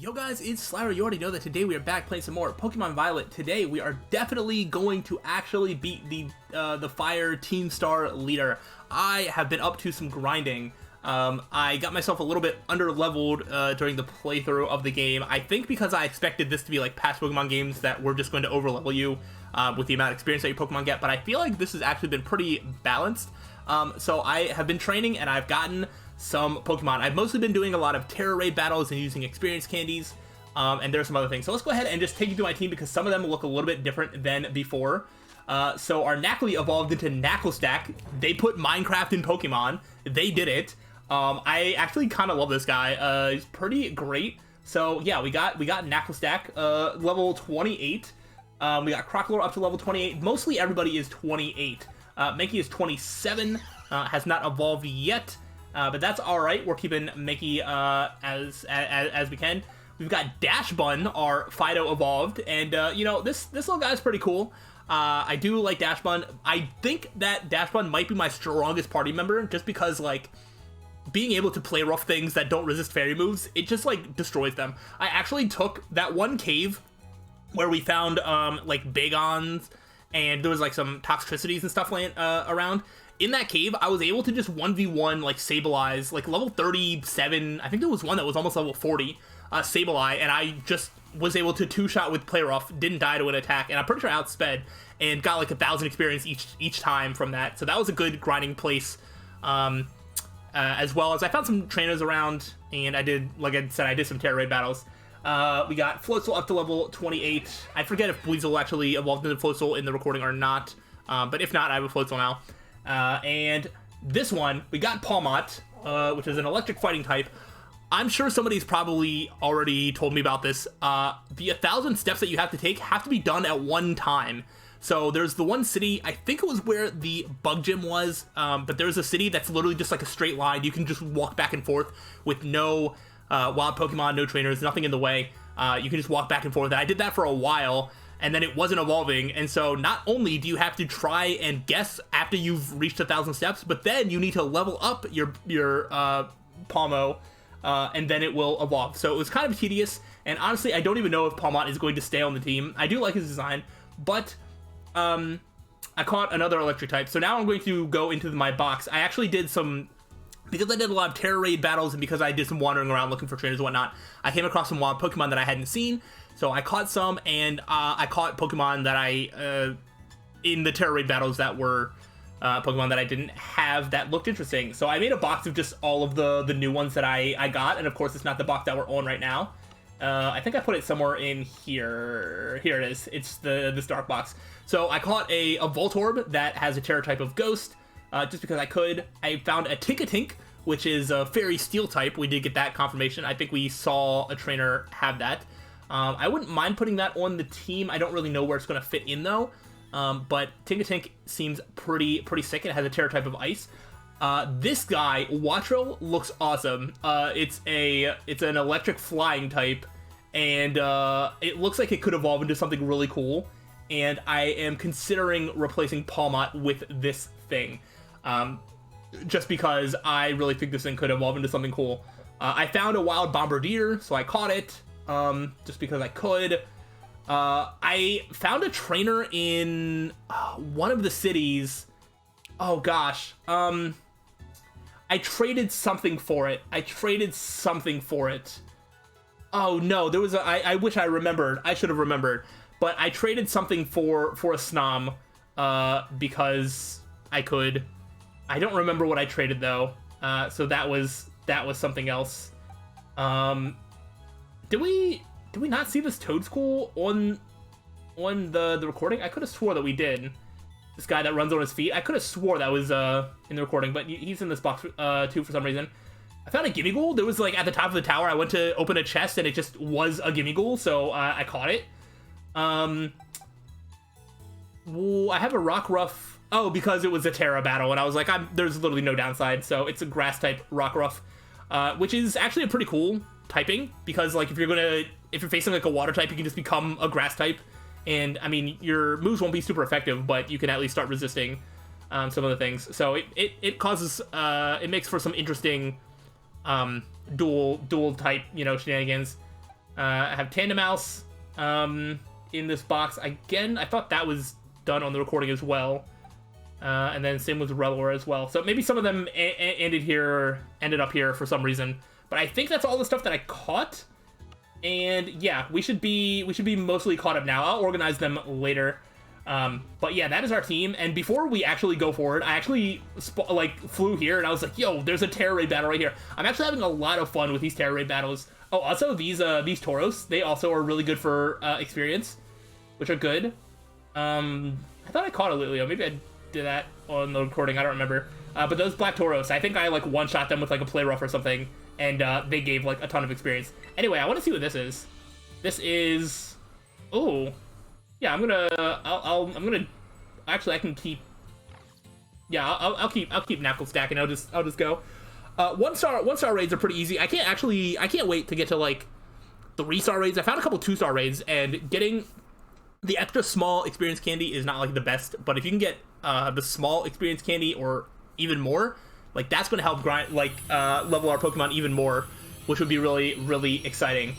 Yo guys, it's slyroh. You already know that today we are back playing some more Pokemon Violet. Today we are definitely going to actually beat the Fire Team Star leader. I have been up to some grinding. I got myself a little bit under-leveled during the playthrough of the game. I think because I expected this to be like past Pokemon games that were just going to over-level you with the amount of experience that your Pokemon get, but I feel like this has actually been pretty balanced. So I have been training and I've gotten some Pokemon. I've mostly been doing a lot of Terra Raid battles and using experience candies, and there's some other things. So let's go ahead and just take you through my team because some of them look a little bit different than before. So our Knackley evolved into Knacklestack. They put Minecraft in Pokemon. They did it. I actually kind of love this guy. He's pretty great. So yeah, we got Knacklestack, level 28. We got Crocodile up to level 28. Mostly everybody is 28. Mankey is 27. Has not evolved yet. But that's all right. We're keeping Mickey as we can. We've got Dash Bun, our Fido evolved, and you know, this little guy's pretty cool. I do like Dash Bun. I think that Dash Bun might be my strongest party member, just because like being able to play rough things that don't resist fairy moves, it just like destroys them. I actually took that one cave where we found like Bagons, and there was like some toxicities and stuff laying around. In that cave, I was able to just 1v1 like Sableyes, like level 37. I think there was one that was almost level 40 Sableye, and I just was able to two-shot with Play Rough, didn't die to an attack, and I'm pretty sure I outsped and got like 1,000 experience each time from that. So that was a good grinding place. As well as I found some trainers around, and I did, like I said, I did some Terra Raid battles. We got Floatzel up to level 28. I forget if Weasel actually evolved into Floatzel in the recording or not, but if not, I have a Floatzel now. And this one, we got Palmot, which is an electric fighting type. I'm sure somebody's probably already told me about this. The 1,000 steps that you have to take have to be done at one time. So there's the one city, I think it was where the bug gym was, but there's a city that's literally just like a straight line. You can just walk back and forth with no wild Pokemon, no trainers, nothing in the way. You can just walk back and forth. And I did that for a while, and then it wasn't evolving, and so not only do you have to try and guess after you've reached 1,000 steps, but then you need to level up your Palmo, and then it will evolve. So it was kind of tedious, and honestly, I don't even know if Palmot is going to stay on the team. I do like his design, but I caught another electric type, so now I'm going to go into my box. I actually did some, because I did a lot of Terra Raid battles, and because I did some wandering around looking for trainers and whatnot, I came across some wild Pokemon that I hadn't seen. So I caught some, and I caught Pokemon that I, in the Terra Raid battles that were Pokemon that I didn't have that looked interesting. So I made a box of just all of the new ones that I got, and of course it's not the box that we're on right now. I think I put it somewhere in here. Here it is. It's this dark box. So I caught a Voltorb that has a Terra type of Ghost, just because I could. I found a Tinkatink, which is a Fairy Steel type. We did get that confirmation. I think we saw a trainer have that. I wouldn't mind putting that on the team. I don't really know where it's going to fit in, though. But Tinkatink seems pretty sick. It has a Terra type of Ice. This guy, Wattrel, looks awesome. It's an electric flying type, and it looks like it could evolve into something really cool. And I am considering replacing Palmot with this thing. Just because I really think this thing could evolve into something cool. I found a wild Bombardier, so I caught it. Just because I could. I found a trainer in one of the cities. Oh gosh. I traded something for it. Oh no, there was I wish I remembered. I should have remembered. But I traded something for a Snom, because I could. I don't remember what I traded though. So that was something else. Did we not see this Toad School on the recording? I could have swore that we did. This guy that runs on his feet. I could have swore that was in the recording, but he's in this box too for some reason. I found a Gimmighoul. There was like at the top of the tower. I went to open a chest and it just was a Gimmighoul, so I caught it. I have a Rockruff. Oh, because it was a Terra battle, and I was like, there's literally no downside. So it's a Grass type Rockruff, which is actually a pretty cool typing, because like if you're facing like a water type, you can just become a grass type, and I mean your moves won't be super effective, but you can at least start resisting some of the things. So it causes it makes for some interesting dual type, you know, shenanigans. I have Tandem Mouse in this box. Again, I thought that was done on the recording as well. And then same with Relor as well. So maybe some of them ended up here for some reason. But I think that's all the stuff that I caught. And yeah, we should be mostly caught up now. I'll organize them later. But yeah, that is our team. And before we actually go forward, I actually flew here and I was like, yo, there's a Terror Raid battle right here. I'm actually having a lot of fun with these Terror Raid battles. Oh, also these Tauros, they also are really good for experience, which are good. I thought I caught a Lilio. Maybe I did that on the recording. I don't remember. But those Black Tauros, I think I like one-shot them with like a play rough or something, and they gave like a ton of experience. Anyway, I want to see what this is. This is, oh, yeah. I'm gonna. Actually, I can keep. Yeah, I'll keep Knuckle stacking. I'll just go. One star raids are pretty easy. I can't wait to get to like 3-star raids. I found a couple 2-star raids, and getting the extra small experience candy is not like the best, but if you can get the small experience candy or even more, like that's going to help grind level our Pokemon even more, which would be really, really exciting.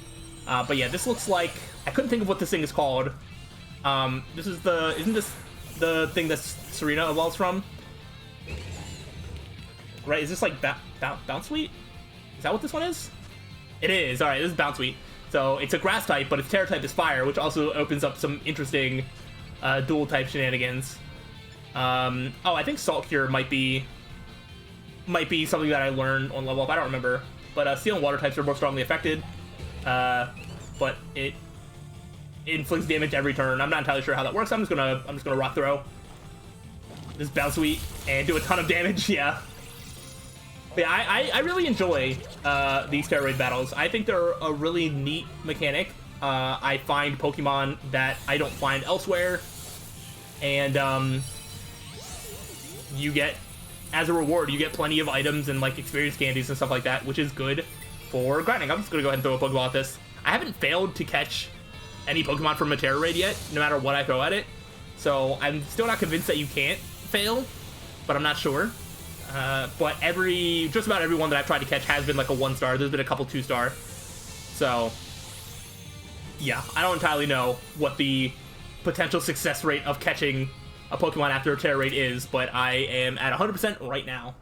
But yeah, this looks like, I couldn't think of what this thing is called. Isn't this the thing that Serena evolves from? Right, is this like Bounce Sweet? Is that what this one is? It is. Alright, this is Bounce Sweet. So it's a grass type, but its Terra type is fire, which also opens up some interesting dual type shenanigans. Oh, I think Salt Cure might be something that I learned on level up. I don't remember. But Steel and Water types are more strongly affected. But it inflicts damage every turn. I'm not entirely sure how that works. I'm just gonna Rock Throw this Bounce Sweet and do a ton of damage. Yeah. But yeah, I really enjoy these Terror Raid battles. I think they're a really neat mechanic. I find Pokemon that I don't find elsewhere, and you get, as a reward, you get plenty of items and like experience candies and stuff like that, which is good for grinding. I'm just gonna go ahead and throw a Pokeball at this. I haven't failed to catch any Pokemon from a Terror Raid yet, no matter what I throw at it. So I'm still not convinced that you can't fail, but I'm not sure. But just about everyone that I've tried to catch has been like a 1-star. There's been a couple 2-star. So yeah, I don't entirely know what the potential success rate of catching a Pokemon after a Terror Raid is, but I am at 100% right now.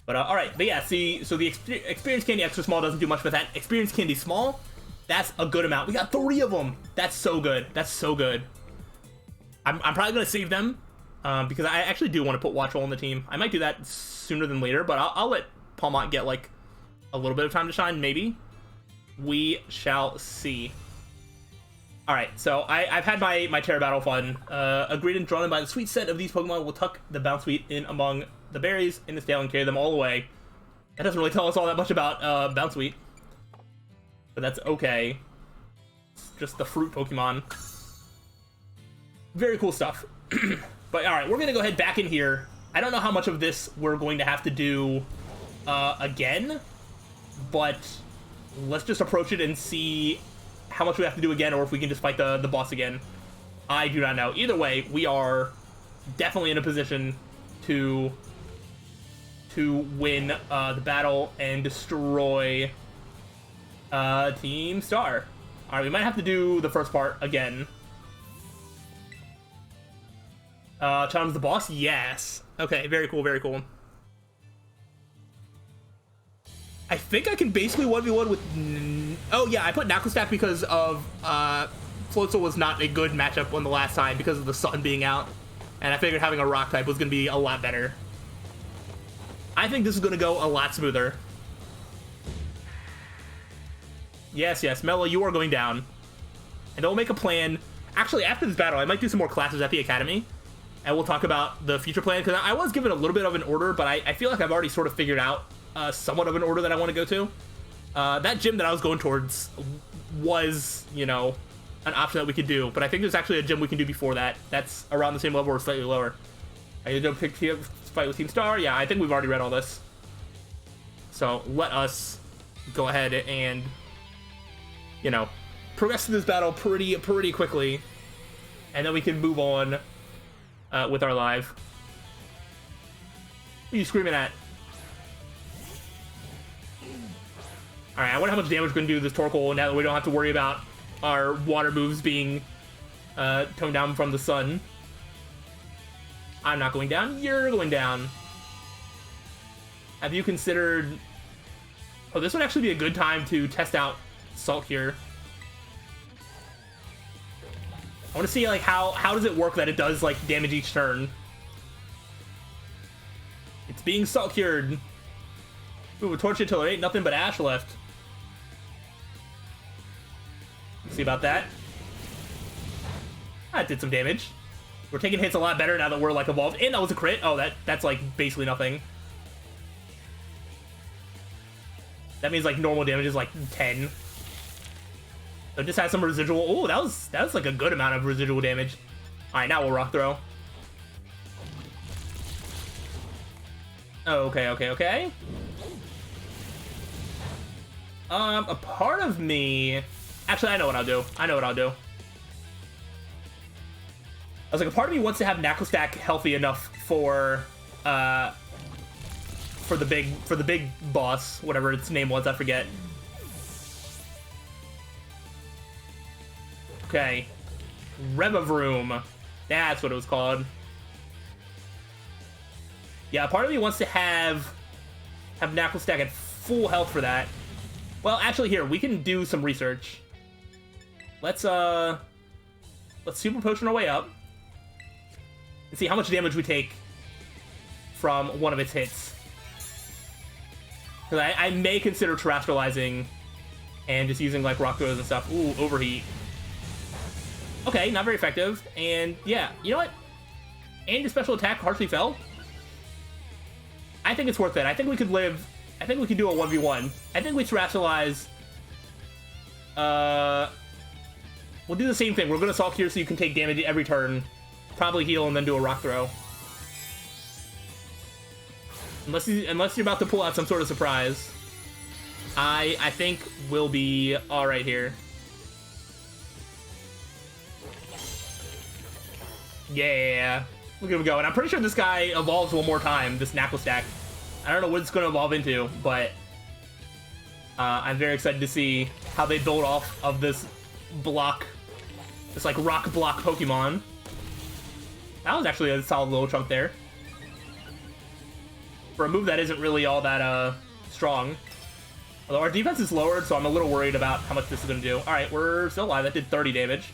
But alright, but yeah, see, so the Experience Candy Extra Small doesn't do much, but that Experience Candy Small, that's a good amount. We got 3 of them. That's so good. That's so good. I'm probably going to save them, because I actually do want to put Watchful on the team. I might do that sooner than later, but I'll let Palmont get like a little bit of time to shine, maybe. We shall see. Alright, so I've had my Terra Battle fun. Agreed and drawn by the sweet scent of these Pokemon will tuck the Bounce Sweet in among the berries in this tail and carry them all away. That doesn't really tell us all that much about Bounce Sweet, but that's okay. It's just the fruit Pokemon. Very cool stuff. But alright, we're gonna go ahead back in here. I don't know how much of this we're going to have to do again, but let's just approach it and see how much we have to do again, or if we can just fight the boss again. I do not know. Either way, we are definitely in a position to win the battle and destroy Team Star. Alright, we might have to do the first part again. Challenge the boss? Yes. Okay, very cool, very cool. I think I can basically 1v1 with... Oh yeah, I put Knuckle Stack because of Floatzel was not a good matchup on the last time because of the sun being out. And I figured having a rock type was going to be a lot better. I think this is going to go a lot smoother. Yes, yes, Mela, you are going down. And we'll make a plan. Actually, after this battle, I might do some more classes at the Academy. And we'll talk about the future plan, because I was given a little bit of an order, but I feel like I've already sort of figured out somewhat of an order that I want to go to. That gym that I was going towards was, you know, an option that we could do, but I think there's actually a gym we can do before that. That's around the same level or slightly lower. Are you going to pick fight with Team Star? Yeah, I think we've already read all this. So let us go ahead and, you know, progress through this battle pretty quickly, and then we can move on with our live. What are you screaming at? Alright, I wonder how much damage we're going to do to this Torkoal now that we don't have to worry about our water moves being toned down from the sun. I'm not going down. You're going down. Have you considered... Oh, this would actually be a good time to test out Salt Cure. I want to see, like, how does it work that it does, like, damage each turn. It's being Salt Cured. Ooh, a torch until there ain't nothing but ash left. See about that. That did some damage. We're taking hits a lot better now that we're, like, evolved. And that was a crit. Oh, that's like, basically nothing. That means, like, normal damage is, like, 10. So it just has some residual... Oh, that was, like, a good amount of residual damage. Alright, now we'll Rock Throw. Oh, okay. A part of me... Actually, I know what I'll do. I was like, a part of me wants to have Knuckle Stack healthy enough for the big boss, whatever its name was, I forget. Okay. Revavroom. That's what it was called. Yeah, part of me wants to have Knuckle Stack at full health for that. Well, actually, here, we can do some research. Let's Super Potion our way up and see how much damage we take from one of its hits. Because I may consider terrestrializing and just using, like, Rock Throws and stuff. Ooh, Overheat. Okay, not very effective. And, yeah, you know what? And your special attack harshly fell. I think it's worth it. I think we could live... I think we could do a 1v1. I think we terrestrialize... We'll do the same thing. We're going to Salt Cure so you can take damage every turn. Probably heal and then do a Rock Throw. Unless you're about to pull out some sort of surprise. I think we'll be alright here. Yeah. Look at him go. And I'm pretty sure this guy evolves one more time, this Knuckle Stack. I don't know what it's going to evolve into, but I'm very excited to see how they build off of this block, this, like, rock block Pokemon. That was actually a solid little chunk there. For a move that isn't really all that strong. Although our defense is lowered, so I'm a little worried about how much this is going to do. Alright, we're still alive. That did 30 damage.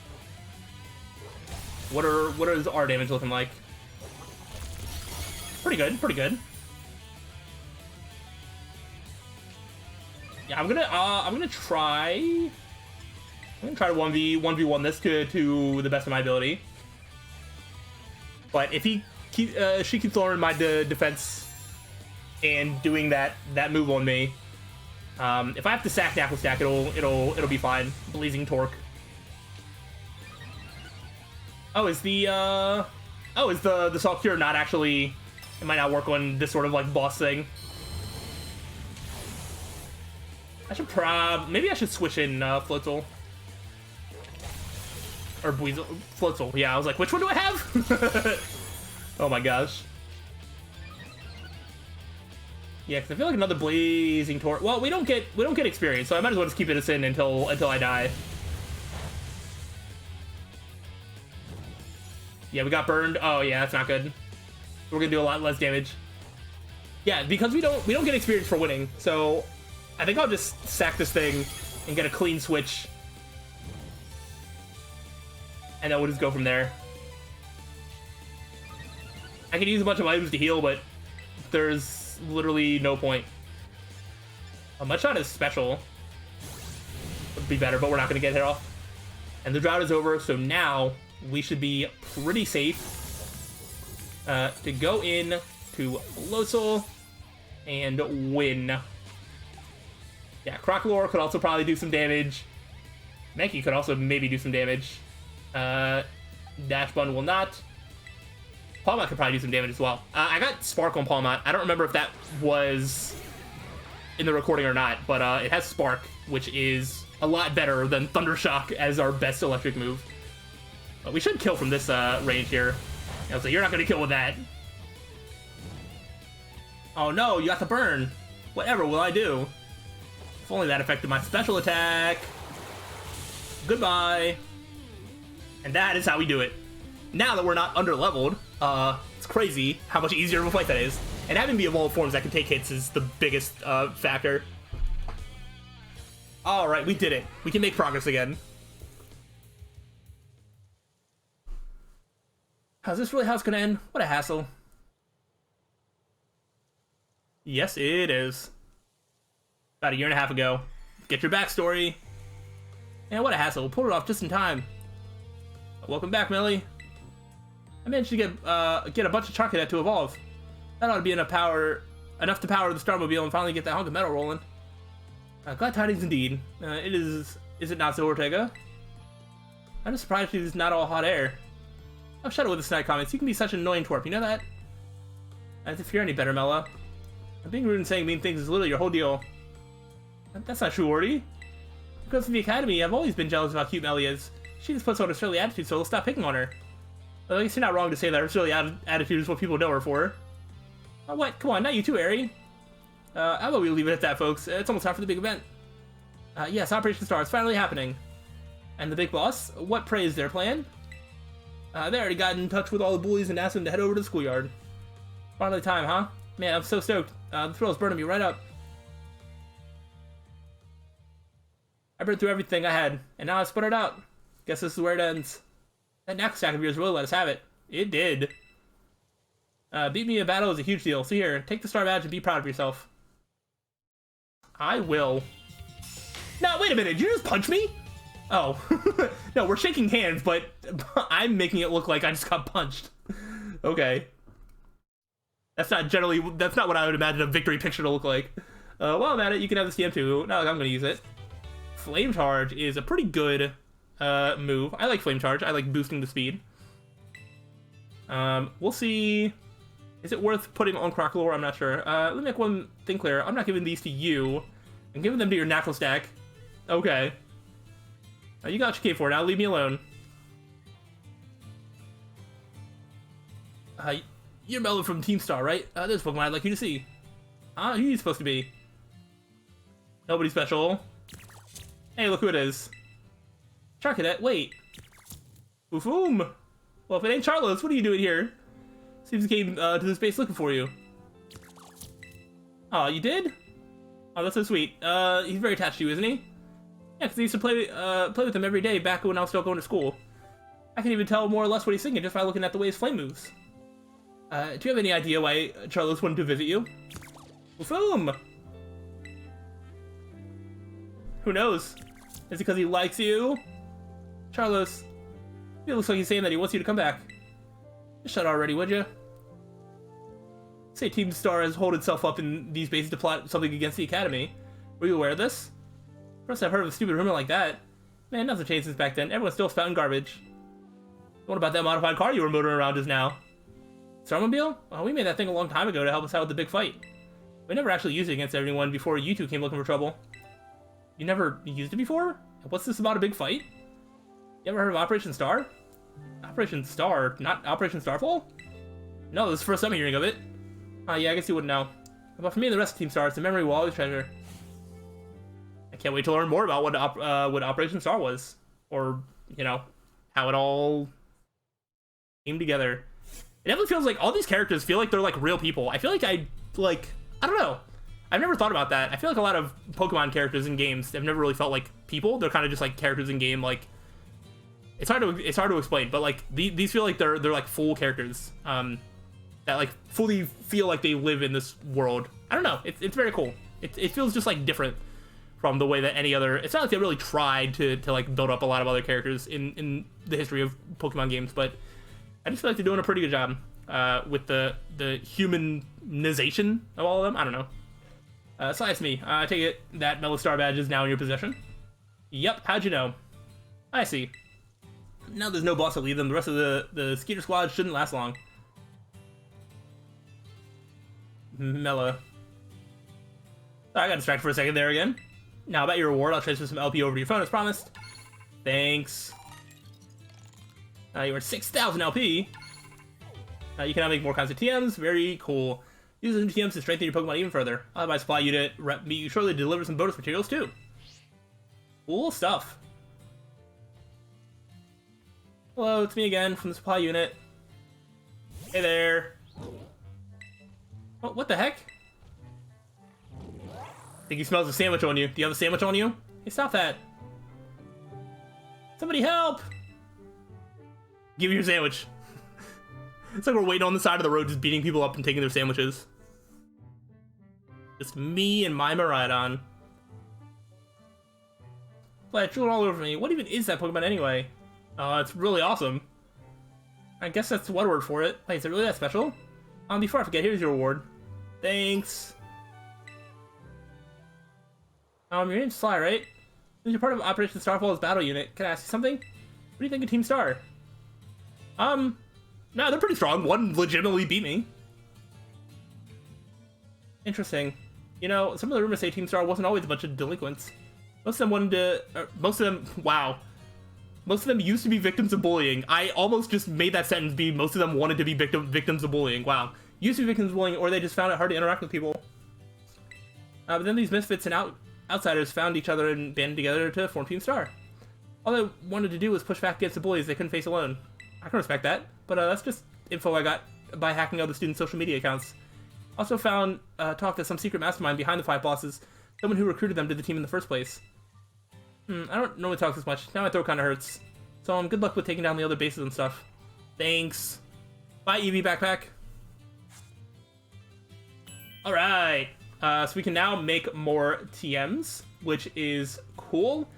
What is our damage looking like? Pretty good. Yeah, I'm gonna try to 1v1 this to the best of my ability. But if she keeps lowering my defense and doing that move on me, if I have to sack Knuckle Stack, it'll be fine. Blazing Torque. Oh, is the Salt Cure not actually... It might not work on this sort of, like, boss thing. I should maybe I should switch in Floatzel. Or Buizel. Floatzel. Yeah, I was like, which one do I have? Oh my gosh. Yeah, because I feel like another Blazing Torque... Well, we don't get experience, so I might as well just keep this in until I die. Yeah, we got burned. Oh yeah, that's not good. We're gonna do a lot less damage. Yeah, because we don't get experience for winning, so I think I'll just sack this thing and get a clean switch. And then we'll just go from there. I can use a bunch of items to heal, but there's literally no point. A Mudshot is special. Would be better, but we're not gonna get hit off. And the drought is over, so now we should be pretty safe to go in to Floatzel and win. Yeah, Crocalor could also probably do some damage. Mankey could also maybe do some damage. Dash Bun will not. Palmot could probably do some damage as well. I got Spark on Palmot. I don't remember if that was in the recording or not, but it has Spark, which is a lot better than Thundershock as our best electric move. But we should kill from this range here. So you're not going to kill with that. Oh no, you got the burn. Whatever will I do? If only that affected my special attack. Goodbye. And that is how we do it. Now that we're not under-leveled, it's crazy how much easier of a fight that is. And having the evolved forms that can take hits is the biggest factor. Alright, we did it. We can make progress again. How's this really how it's gonna end? What a hassle. Yes, it is. About a year and a half ago. Get your backstory. And what a hassle. We'll pull it off just in time. Welcome back, Melly. I managed to get a bunch of Charcadet to evolve. That ought to be enough to power the Starmobile and finally get that hunk of metal rolling. Glad tidings indeed. Is it not so, Ortega? I'm just surprised she's not all hot air. I've shut it with the snide comments. You can be such an annoying twerp, you know that? As if you're any better, Mela. Being rude and saying mean things is literally your whole deal. That's not true, Orty. Because of the Academy, I've always been jealous of how cute Melly is. She just puts on a surly attitude, so we'll stop picking on her. Well, I guess you're not wrong to say that her surly attitude is what people know her for. Oh, what? Come on, not you too, Ari. How about we leave it at that, folks? It's almost time for the big event. Yes, Operation Star is finally happening. And the big boss? What prey is their plan? They already got in touch with all the bullies and asked them to head over to the schoolyard. Finally time, huh? Man, I'm so stoked. The thrill's burning me right up. I burned through everything I had, and now I sput it out. Guess this is where it ends. That knapsack of yours really let us have it. It did. Beat me in battle is a huge deal. So here, take the star badge and be proud of yourself. I will. No, wait a minute. Did you just punch me? Oh. No, we're shaking hands, but I'm making it look like I just got punched. Okay. That's not what I would imagine a victory picture to look like. While I'm at it, you can have the CM2. Not like I'm going to use it. Flame Charge is a pretty good move. I like Flame Charge. I like boosting the speed. We'll see. Is it worth putting on Crocolore? I'm not sure. Let me make one thing clear. I'm not giving these to you. I'm giving them to your Knuckle Stack. Okay. You got what you came for. Now leave me alone. You're Mela from Team Star, right? There's Pokemon I'd like you to see. Who are you supposed to be? Nobody special. Hey, look who it is. Charcadet, wait. Oof-oom. Well, if it ain't Charlos, what are you doing here? Seems he came to this base looking for you. Oh, you did? Oh, that's so sweet. He's very attached to you, isn't he? Yeah, because I used to play with him every day back when I was still going to school. I can even tell more or less what he's thinking just by looking at the way his flame moves. Do you have any idea why Charlos wanted to visit you? Boom! Who knows? Is it because he likes you? Charlos, it looks like he's saying that he wants you to come back. Just shut already, would you? Say Team Star has holed itself up in these bases to plot something against the Academy. Were you aware of this? First I've heard of a stupid rumor like that. Man, nothing changed since back then. Everyone's still spouting garbage. What about that modified car you were motoring around just now? Starmobile? Well, we made that thing a long time ago to help us out with the big fight. We never actually used it against anyone before you two came looking for trouble. You never used it before? What's this about a big fight? You ever heard of Operation Star? Operation Star? Not Operation Starfall? No, this is the first time I'm hearing of it. Yeah, I guess you wouldn't know. But for me and the rest of Team Star, it's a memory we'll always treasure. I can't wait to learn more about what Operation Star was. Or, you know, how it all came together. It definitely feels like all these characters feel like they're like real people. I feel like I don't know. I've never thought about that. I feel like a lot of Pokemon characters in games have never really felt like people. They're kind of just like characters in game. Like it's hard to explain, but like these feel like they're like full characters that like fully feel like they live in this world. I don't know. It's very cool. It feels just like different from the way that any other. It's not like they really tried to like build up a lot of other characters in the history of Pokemon games, but I just feel like they're doing a pretty good job with the humanization of all of them. I don't know. So that's me. I take it that Mela Star badge is now in your possession? Yep, how'd you know? I see. Now there's no boss to lead them, the rest of the Skeeter squad shouldn't last long. Mela. I got distracted for a second there again. Now about your reward, I'll transfer some LP over to your phone as promised. Thanks. You are 6,000 LP. You can now make more kinds of TMs. Very cool. Use the new TMs to strengthen your Pokemon even further. I'll have my supply unit meet you shortly to deliver some bonus materials too. Cool stuff. Hello, it's me again from the supply unit. Hey there. Oh, what the heck? I think he smells a sandwich on you. Do you have a sandwich on you? Hey, stop that. Somebody help! Give me your sandwich. It's like we're waiting on the side of the road just beating people up and taking their sandwiches. Just me and my Miraidon. But it drew all over me. What even is that Pokemon anyway? It's really awesome. I guess that's one word for it. Wait, is it really that special? Before I forget, here's your reward. Thanks. Your name's Sly, right? Since you're part of Operation Starfall's battle unit, can I ask you something? What do you think of Team Star? No, they're pretty strong. One legitimately beat me. Interesting. You know, some of the rumors say Team Star wasn't always a bunch of delinquents. Most of them wanted to... most of them used to be victims of bullying. I almost just made that sentence be most of them wanted to be victims of bullying. Wow. Used to be victims of bullying, or they just found it hard to interact with people. But then these misfits and outsiders found each other and banded together to form Team Star. All they wanted to do was push back against the bullies they couldn't face alone. I can respect that, but that's just info I got by hacking other students' social media accounts. Also found talk to some secret mastermind behind the 5 bosses, someone who recruited them to the team in the first place. I don't normally talk this much. Now my throat kind of hurts. So good luck with taking down the other bases and stuff. Thanks. Bye, Eevee Backpack. Alright. So we can now make more TMs, which is cool.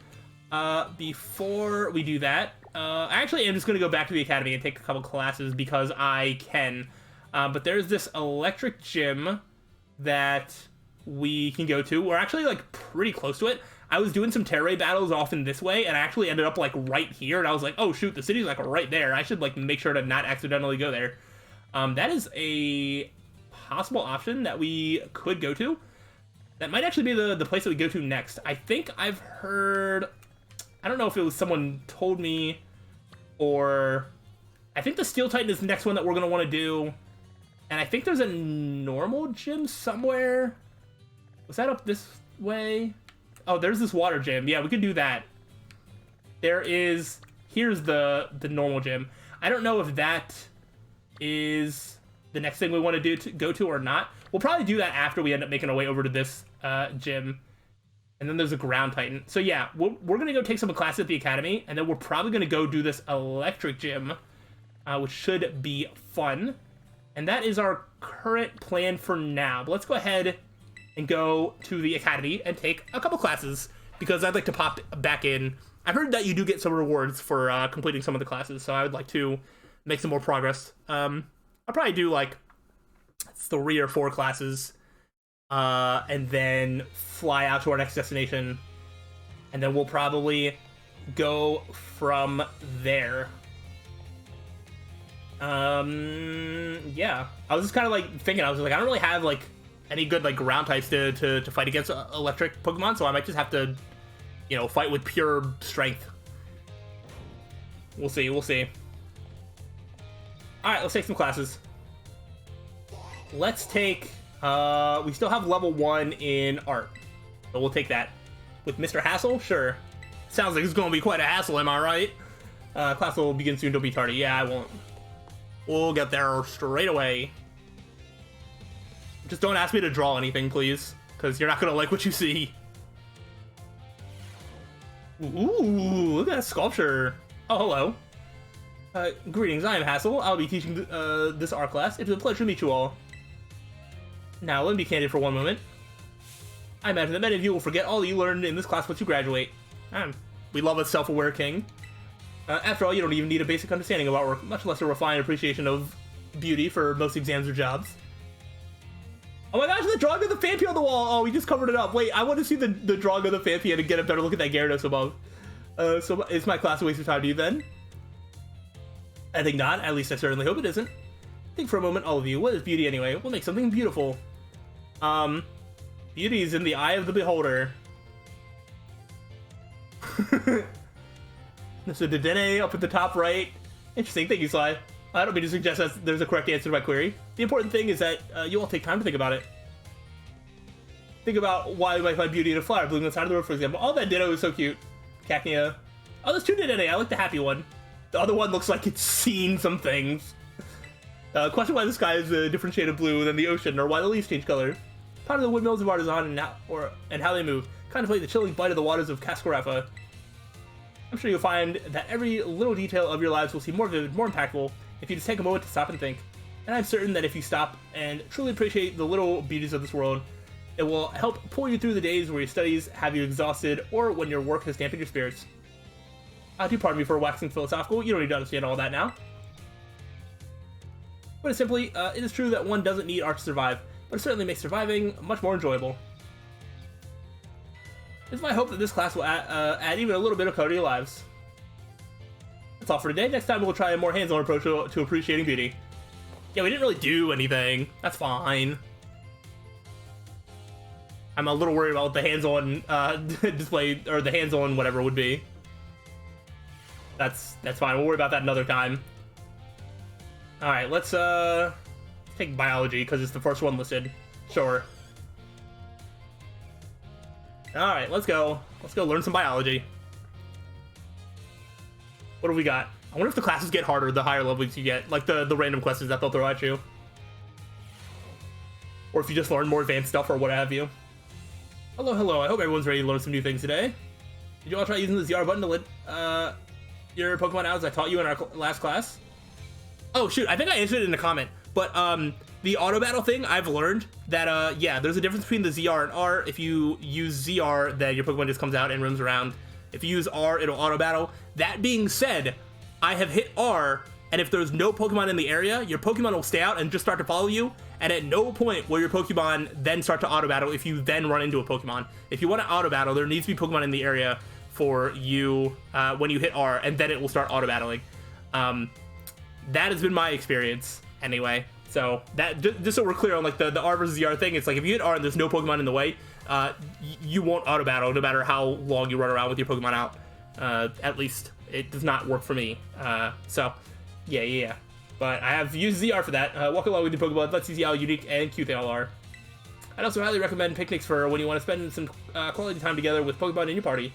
Before we do that, actually I'm just going to go back to the academy and take a couple classes because I can. But there's this electric gym that we can go to. We're actually like pretty close to it. I was doing some Terray battles often this way, and I actually ended up like right here, and I was like, oh shoot, the city's like right there. I should like make sure to not accidentally go there. That is a possible option that we could go to. That might actually be the place that we go to next. I think I've heard, I don't know if it was someone told me, or I think the Steel Titan is the next one that we're going to want to do. And I think there's a normal gym somewhere. Was that up this way? Oh, there's this water gym. Yeah, we could do that. Here's the normal gym. I don't know if that is the next thing we want to go to or not. We'll probably do that after we end up making our way over to this gym. And then there's a ground titan. So yeah, we're going to go take some classes at the academy, and then we're probably going to go do this electric gym, which should be fun. And that is our current plan for now. But let's go ahead and go to the academy and take a couple classes, because I'd like to pop back in. I've heard that you do get some rewards for completing some of the classes, so I would like to make some more progress. I'll probably do like 3 or 4 classes, and then fly out to our next destination, and then we'll probably go from there. Yeah, I was just kind of like thinking, I was like, I don't really have like any good like ground types to fight against electric Pokemon, so I might just have to, you know, fight with pure strength. We'll see. Alright, let's take some classes. Let's take, we still have level 1 in art, so we'll take that. With Mr. Hassel? Sure. Sounds like it's gonna be quite a hassle, am I right? Class will begin soon, don't be tardy. Yeah, I won't. We'll get there straight away. Just don't ask me to draw anything, please, because you're not gonna like what you see. Ooh, look at that sculpture. Oh, hello. Greetings, I am Hassel. I'll be teaching this art class. It's a pleasure to meet you all. Now, let me be candid for one moment. I imagine that many of you will forget all you learned in this class once you graduate. We love a self-aware king. After all, you don't even need a basic understanding of artwork, much less a refined appreciation of beauty for most exams or jobs. Oh my gosh, the drawing of the Phanpy on the wall! Oh, we just covered it up. Wait, I want to see the drawing of the Phanpy and get a better look at that Gyarados above. So is my class a waste of time to you then? I think not. At least I certainly hope it isn't. Think for a moment, all of you. What is beauty anyway? We'll make something beautiful. Beauty is in the eye of the beholder. Mr. Dedenne up at the top right. Interesting. Thank you, Sly. I don't mean to suggest that there's a correct answer to my query. The important thing is that you all take time to think about it. Think about why you might find beauty in a flower blooming on the side of the road, for example. Oh, that ditto is so cute. Cacnea. Oh, there's two ditto. I like the happy one. The other one looks like it's seen some things. Question why the sky is a different shade of blue than the ocean, or why the leaves change color. Ponder the windmills of Artisan and how they move. Contemplate the chilling bite of the waters of Cascarafa. I'm sure you'll find that every little detail of your lives will seem more vivid, more impactful, if you just take a moment to stop and think. And I'm certain that if you stop and truly appreciate the little beauties of this world, it will help pull you through the days where your studies have you exhausted, or when your work has dampened your spirits. Do pardon me for waxing philosophical. You don't need to understand all that now. But simply, it is true that one doesn't need art to survive, but it certainly makes surviving much more enjoyable. It's my hope that this class will add even a little bit of color to your lives. That's all for today. Next time we'll try a more hands-on approach to appreciating beauty. Yeah, we didn't really do anything. That's fine. I'm a little worried about what the hands-on display, or the hands-on whatever would be. That's fine. We'll worry about that another time. Alright, let's take biology, because it's the first one listed. Sure. Alright, let's go. Let's go learn some biology. What have we got? I wonder if the classes get harder the higher levels you get. Like the random questions that they'll throw at you. Or if you just learn more advanced stuff or what have you. Hello, hello. I hope everyone's ready to learn some new things today. Did you all try using the ZR button to let your Pokemon out as I taught you in our last class? Oh, shoot. I think I answered it in a comment. But the auto battle thing, I've learned that, yeah, there's a difference between the ZR and R. If you use ZR, then your Pokemon just comes out and roams around. If you use R, it'll auto battle. That being said, I have hit R, and if there's no Pokemon in the area, your Pokemon will stay out and just start to follow you. And at no point will your Pokemon then start to auto battle if you then run into a Pokemon. If you want to auto battle, there needs to be Pokemon in the area for you when you hit R, and then it will start auto battling. That has been my experience anyway. So that just so we're clear on like the R versus ZR thing, it's like if you hit R and there's no Pokemon in the way, you won't auto battle no matter how long you run around with your Pokemon out. At least it does not work for me. So yeah. But I have used ZR for that. Walk along with your Pokemon. Let's see how unique and cute they all are. I'd also highly recommend picnics for when you want to spend some quality time together with Pokemon in your party.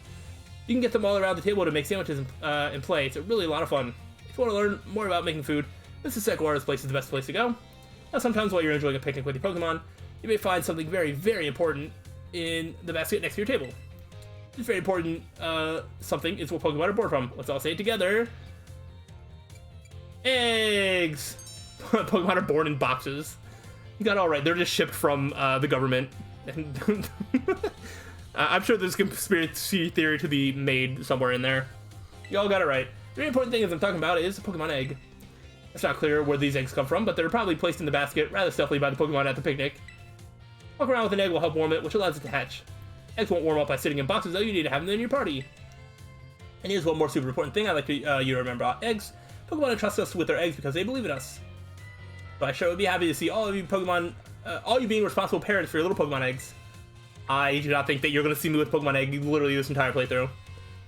You can get them all around the table to make sandwiches and play. It's really a lot of fun. If you want to learn more about making food, this is Sequoia's place is the best place to go. Now, sometimes while you're enjoying a picnic with your Pokemon, you may find something very, very important in the basket next to your table. This very important something is what Pokemon are born from. Let's all say it together. Eggs! Pokemon are born in boxes. You got it all right. They're just shipped from the government. I'm sure there's a conspiracy theory to be made somewhere in there. You all got it right. The very important thing as I'm talking about is a Pokemon egg. It's not clear where these eggs come from, but they're probably placed in the basket rather stealthily by the Pokemon at the picnic. Walk around with an egg will help warm it, which allows it to hatch. Eggs won't warm up by sitting in boxes, though. You need to have them in your party. And here's one more super important thing I'd like you to remember about eggs. Pokemon entrust us with their eggs because they believe in us. So I sure would be happy to see all of you Pokemon, all you being responsible parents for your little Pokemon eggs. I do not think that you're going to see me with Pokemon egg literally this entire playthrough.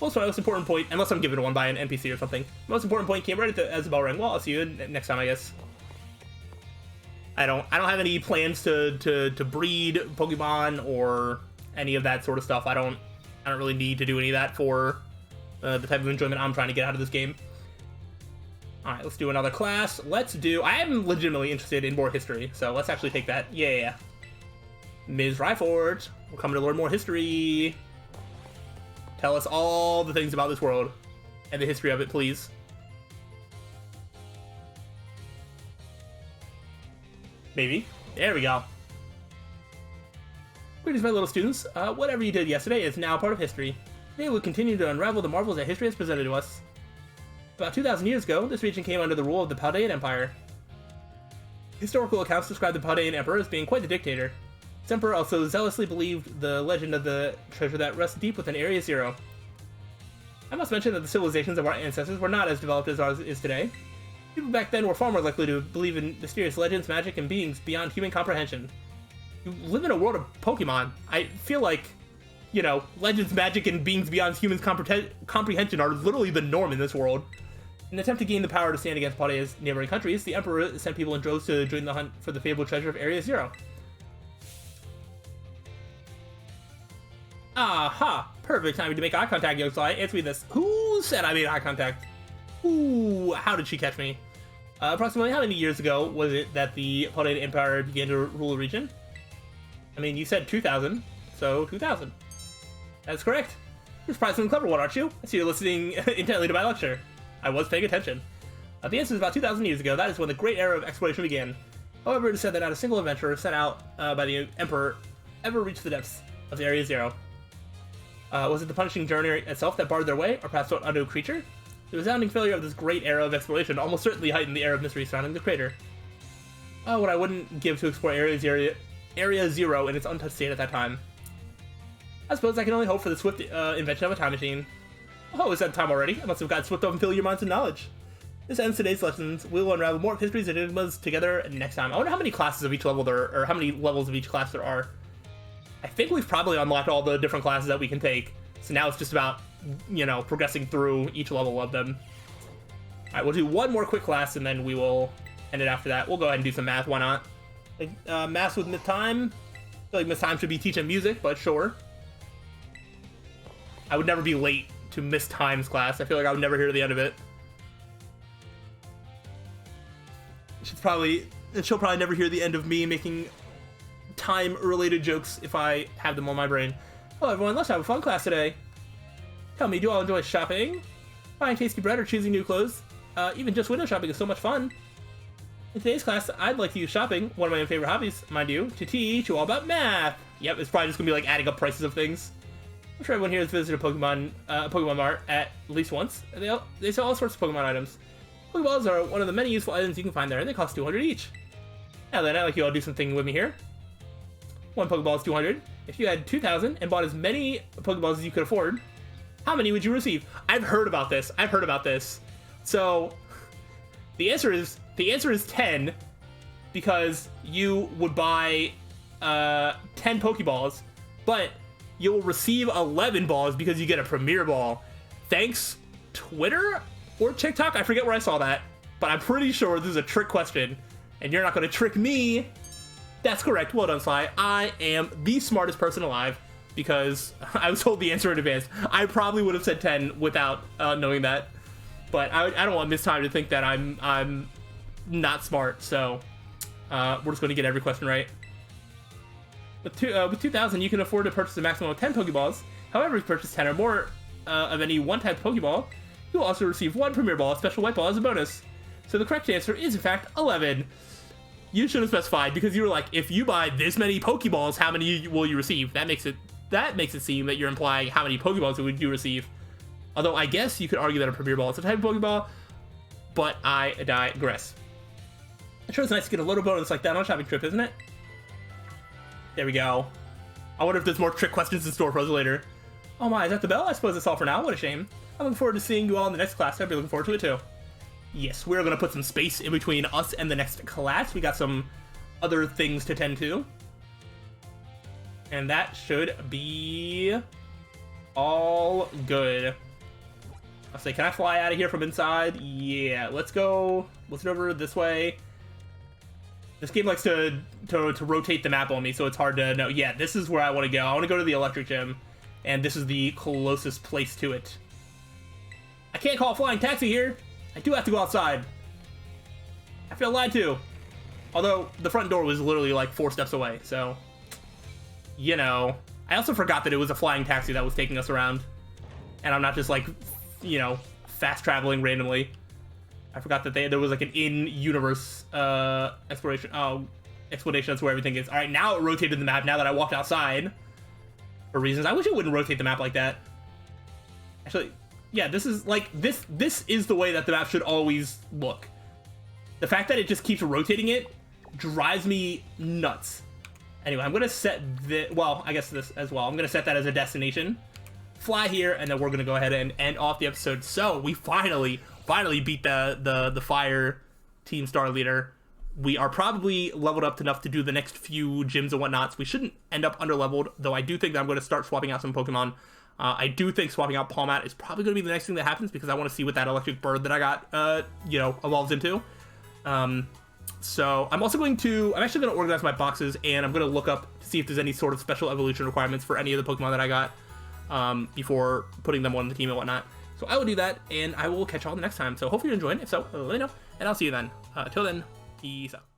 Also, my most important point, unless I'm given one by an NPC or something, the most important point came right as the bell rang. Well, I'll see you next time, I guess. I don't have any plans to breed Pokemon or any of that sort of stuff. I don't really need to do any of that for the type of enjoyment I'm trying to get out of this game. Alright, let's do another class. I am legitimately interested in more history, so let's actually take that. Yeah. Ms. Ryford, we're coming to learn more history. Tell us all the things about this world and the history of it, please. Maybe. There we go. Greetings, my little students. Whatever you did yesterday is now part of history. Today we'll continue to unravel the marvels that history has presented to us. About 2,000 years ago, this region came under the rule of the Paldean Empire. Historical accounts describe the Paldean Emperor as being quite the dictator. This emperor also zealously believed the legend of the treasure that rests deep within Area Zero. I must mention that the civilizations of our ancestors were not as developed as ours is today. People back then were far more likely to believe in mysterious legends, magic, and beings beyond human comprehension. You live in a world of Pokemon. I feel like, you know, legends, magic, and beings beyond human comprehension are literally the norm in this world. In an attempt to gain the power to stand against Paldea's neighboring countries, the Emperor sent people in droves to join the hunt for the fabled treasure of Area Zero. Aha! Perfect timing to make eye contact, young Sly. Answer me this. Who said I made eye contact? Ooh, how did she catch me? Approximately how many years ago was it that the Paldea Empire began to rule the region? I mean, you said 2000, so 2000. That's correct. You're surprisingly clever one, aren't you? I see you're listening intently to my lecture. I was paying attention. The answer is about 2,000 years ago. That is when the great era of exploration began. However, it is said that not a single adventurer sent out by the Emperor ever reached the depths of the Area Zero. Was it the punishing journey itself that barred their way, or perhaps some unknown creature? The resounding failure of this great era of exploration almost certainly heightened the air of mystery surrounding the crater. What I wouldn't give to explore Area Zero in its untouched state at that time. I suppose I can only hope for the swift invention of a time machine. Oh, is that time already? I must have gotten swept up and fill your minds with knowledge. This ends today's lessons. We will unravel more histories and enigmas together next time. I wonder how many classes of each level there are, or how many levels of each class there are. I think we've probably unlocked all the different classes that we can take. So now it's just about, you know, progressing through each level of them. Alright, we'll do one more quick class and then we will end it after that. We'll go ahead and do some math, why not? Math with Miss Time. I feel like Miss Time should be teaching music, but sure. I would never be late to Miss Time's class. I feel like I would never hear the end of it. She'll probably never hear the end of me making time-related jokes if I have them on my brain. Hello everyone, let's have a fun class today. Tell me, do you all enjoy shopping? Buying tasty bread or choosing new clothes? Even just window shopping is so much fun. In today's class, I'd like to use shopping, one of my favorite hobbies, mind you, to teach you all about math. Yep, it's probably just gonna be like adding up prices of things. I'm sure everyone here has visited a Pokemon Mart at least once. They sell all sorts of Pokemon items. Pokeballs are one of the many useful items you can find there, and they cost 200 each. Now then, I'd like you all to do something with me here. One Pokeball is 200. If you had 2,000 and bought as many Pokeballs as you could afford, how many would you receive? I've heard about this. So, the answer is 10, because you would buy 10 Pokeballs, but you'll receive 11 balls because you get a Premier Ball. Thanks, Twitter or TikTok? I forget where I saw that, but I'm pretty sure this is a trick question, and you're not going to trick me. That's correct. Well done, Sly. I am the smartest person alive because I was told the answer in advance. I probably would have said 10 without knowing that, but I don't want Miss Time to think that I'm not smart, so we're just going to get every question right. With 2,000, you can afford to purchase a maximum of 10 Pokeballs. However, if you purchase 10 or more of any one-type Pokeball, you will also receive one Premier Ball, a special White Ball, as a bonus. So the correct answer is, in fact, 11. You should have specified, because you were like, if you buy this many Pokeballs, how many will you receive? That makes it seem that you're implying how many Pokeballs would you receive. Although I guess you could argue that a Premier Ball is a type of Pokeball, but I digress. I'm sure it's nice to get a little bonus like that on a shopping trip, isn't it? There we go. I wonder if there's more trick questions in store for us later. Oh my, is that the bell? I suppose that's all for now. What a shame. I'm looking forward to seeing you all in the next class. I'll be looking forward to it too. Yes, we're going to put some space in between us and the next class. We got some other things to tend to. And that should be all good. I'll say, can I fly out of here from inside? Yeah, let's go. Let's go over this way. This game likes to rotate the map on me, so it's hard to know. Yeah, this is where I want to go. I want to go to the electric gym, and this is the closest place to it. I can't call a flying taxi here. I do have to go outside. I feel lied to. Although, the front door was literally like 4 steps away, so... You know. I also forgot that it was a flying taxi that was taking us around. And I'm not just like, you know, fast traveling randomly. I forgot that there was like an in-universe explanation as where everything is. Alright, now it rotated the map now that I walked outside. For reasons. I wish it wouldn't rotate the map like that. Actually, yeah, this is like, this is the way that the map should always look. The fact that it just keeps rotating it drives me nuts. Anyway, I'm going to set well, I guess this as well. I'm going to set that as a destination. Fly here, and then we're going to go ahead and end off the episode. So, we finally beat the Fire Team Star Leader. We are probably leveled up enough to do the next few gyms and whatnots. We shouldn't end up under-leveled, though I do think that I'm going to start swapping out some Pokemon. I do think swapping out Palmat is probably going to be the next thing that happens because I want to see what that electric bird that I got, evolves into. So I'm actually going to organize my boxes, and I'm going to look up to see if there's any sort of special evolution requirements for any of the Pokemon that I got before putting them on the team and whatnot. So I will do that, and I will catch y'all the next time. So hopefully you enjoyed. If so, let me know, and I'll see you then. Till then, peace out.